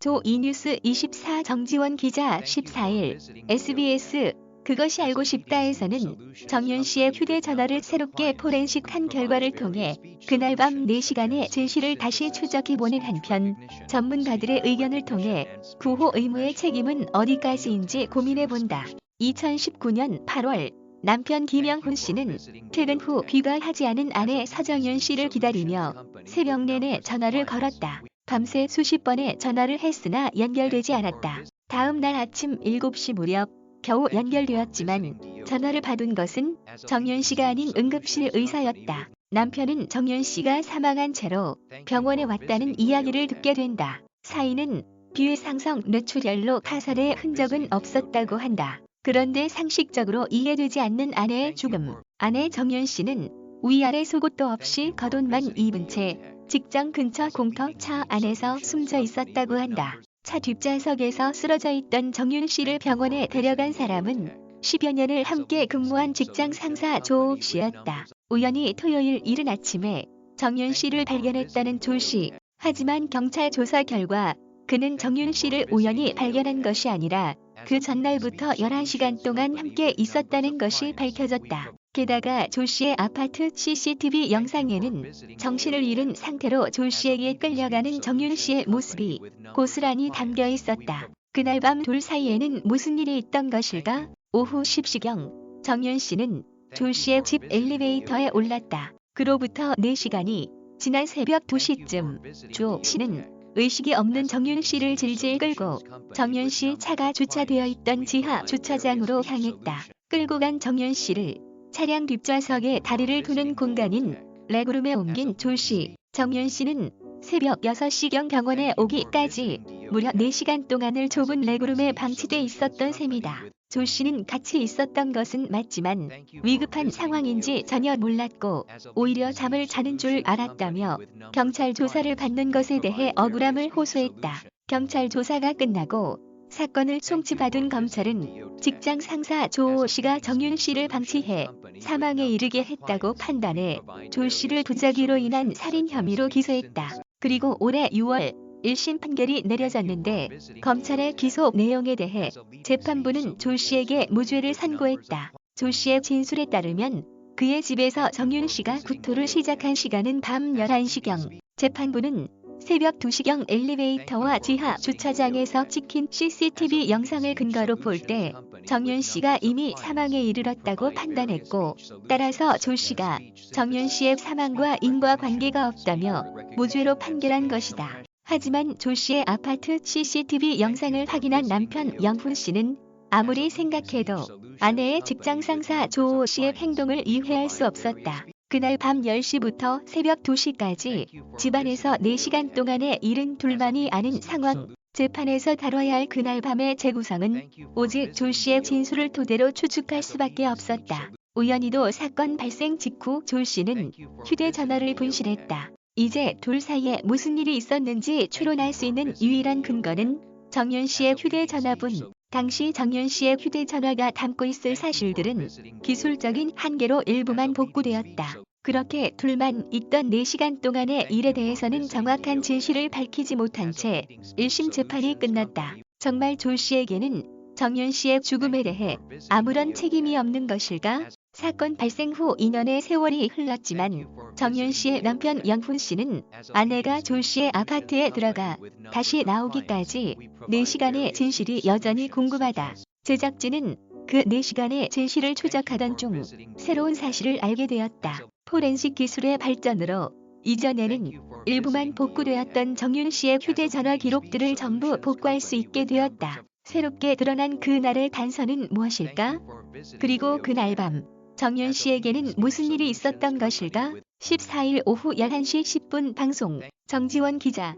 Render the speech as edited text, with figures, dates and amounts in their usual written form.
조 이뉴스 24 정지원 기자 14일 SBS 그것이 알고 싶다에서는 정윤 씨의 휴대전화를 새롭게 포렌식한 결과를 통해 그날 밤 4시간의 진실을 다시 추적해보는 한편 전문가들의 의견을 통해 구호 의무의 책임은 어디까지인지 고민해본다. 2019년 8월 남편 김영훈 씨는 퇴근 후 귀가하지 않은 아내 서정윤 씨를 기다리며 새벽 내내 전화를 걸었다. 밤새 수십 번의 전화를 했으나 연결되지 않았다. 다음 날 아침 7시 무렵 겨우 연결되었지만 전화를 받은 것은 정윤 씨가 아닌 응급실 의사였다. 남편은 정윤 씨가 사망한 채로 병원에 왔다는 이야기를 듣게 된다. 사인은 비외상성 뇌출혈로 타살의 흔적은 없었다고 한다. 그런데 상식적으로 이해되지 않는 아내의 죽음. 아내 정윤 씨는 위아래 속옷도 없이 겉옷만 입은 채 직장 근처 공터차 안에서 숨져 있었다고 한다. 차 뒷좌석에서 쓰러져 있던 정윤 씨를 병원에 데려간 사람은 10여 년을 함께 근무한 직장 상사 조 씨였다. 우연히 토요일 이른 아침에 정윤 씨를 발견했다는 조 씨. 하지만 경찰 조사 결과 그는 정윤 씨를 우연히 발견한 것이 아니라 그 전날부터 11시간 동안 함께 있었다는 것이 밝혀졌다. 게다가 조 씨의 아파트 CCTV 영상에는 정신을 잃은 상태로 조 씨에게 끌려가는 정윤 씨의 모습이 고스란히 담겨 있었다. 그날 밤 둘 사이에는 무슨 일이 있던 것일까? 오후 10시경 정윤 씨는 조 씨의 집 엘리베이터에 올랐다. 그로부터 4시간이 지난 새벽 2시쯤 조 씨는 의식이 없는 정윤 씨를 질질 끌고 정윤 씨 차가 주차되어 있던 지하 주차장으로 향했다. 끌고 간 정윤 씨를 차량 뒷좌석에 다리를 두는 공간인 레그룸에 옮긴 조 씨. 정윤 씨는 새벽 6시경 병원에 오기까지 무려 4시간 동안을 좁은 레그룸에 방치돼 있었던 셈이다. 조 씨는 같이 있었던 것은 맞지만 위급한 상황인지 전혀 몰랐고 오히려 잠을 자는 줄 알았다며 경찰 조사를 받는 것에 대해 억울함을 호소했다. 경찰 조사가 끝나고 사건을 송치받은 검찰은 직장 상사 조 씨가 정윤 씨를 방치해 사망에 이르게 했다고 판단해 조 씨를 부작위로 인한 살인 혐의로 기소했다. 그리고 올해 6월 1심 판결이 내려졌는데 검찰의 기소 내용에 대해 재판부는 조 씨에게 무죄를 선고했다. 조 씨의 진술에 따르면 그의 집에서 정윤 씨가 구토를 시작한 시간은 밤 11시경. 재판부는 새벽 2시경 엘리베이터와 지하 주차장에서 찍힌 CCTV 영상을 근거로 볼 때 정윤 씨가 이미 사망에 이르렀다고 판단했고 따라서 조 씨가 정윤 씨의 사망과 인과관계가 없다며 무죄로 판결한 것이다. 하지만 조 씨의 아파트 CCTV 영상을 확인한 남편 영훈 씨는 아무리 생각해도 아내의 직장 상사 조 씨의 행동을 이해할 수 없었다. 그날 밤 10시부터 새벽 2시까지 집안에서 4시간 동안의 일은 둘만이 아는 상황. 재판에서 다뤄야 할 그날 밤의 재구성은 오직 조 씨의 진술을 토대로 추측할 수밖에 없었다. 우연히도 사건 발생 직후 조 씨는 휴대전화를 분실했다. 이제 둘 사이에 무슨 일이 있었는지 추론할 수 있는 유일한 근거는 정윤 씨의 휴대전화뿐. 당시 정윤 씨의 휴대전화가 담고 있을 사실들은 기술적인 한계로 일부만 복구되었다. 그렇게 둘만 있던 4시간 동안의 일에 대해서는 정확한 진실을 밝히지 못한 채 1심 재판이 끝났다. 정말 조 씨에게는 정윤 씨의 죽음에 대해 아무런 책임이 없는 것일까? 사건 발생 후 2년의 세월이 흘렀지만 정윤 씨의 남편 영훈 씨는 아내가 조 씨의 아파트에 들어가 다시 나오기까지 4시간의 진실이 여전히 궁금하다. 제작진은 그 4시간의 진실을 추적하던 중 새로운 사실을 알게 되었다. 포렌식 기술의 발전으로 이전에는 일부만 복구되었던 정윤 씨의 휴대전화 기록들을 전부 복구할 수 있게 되었다. 새롭게 드러난 그날의 단서는 무엇일까? 그리고 그날 밤 정윤 씨에게는 무슨 일이 있었던 것일까? 14일 오후 11시 10분 방송 정지원 기자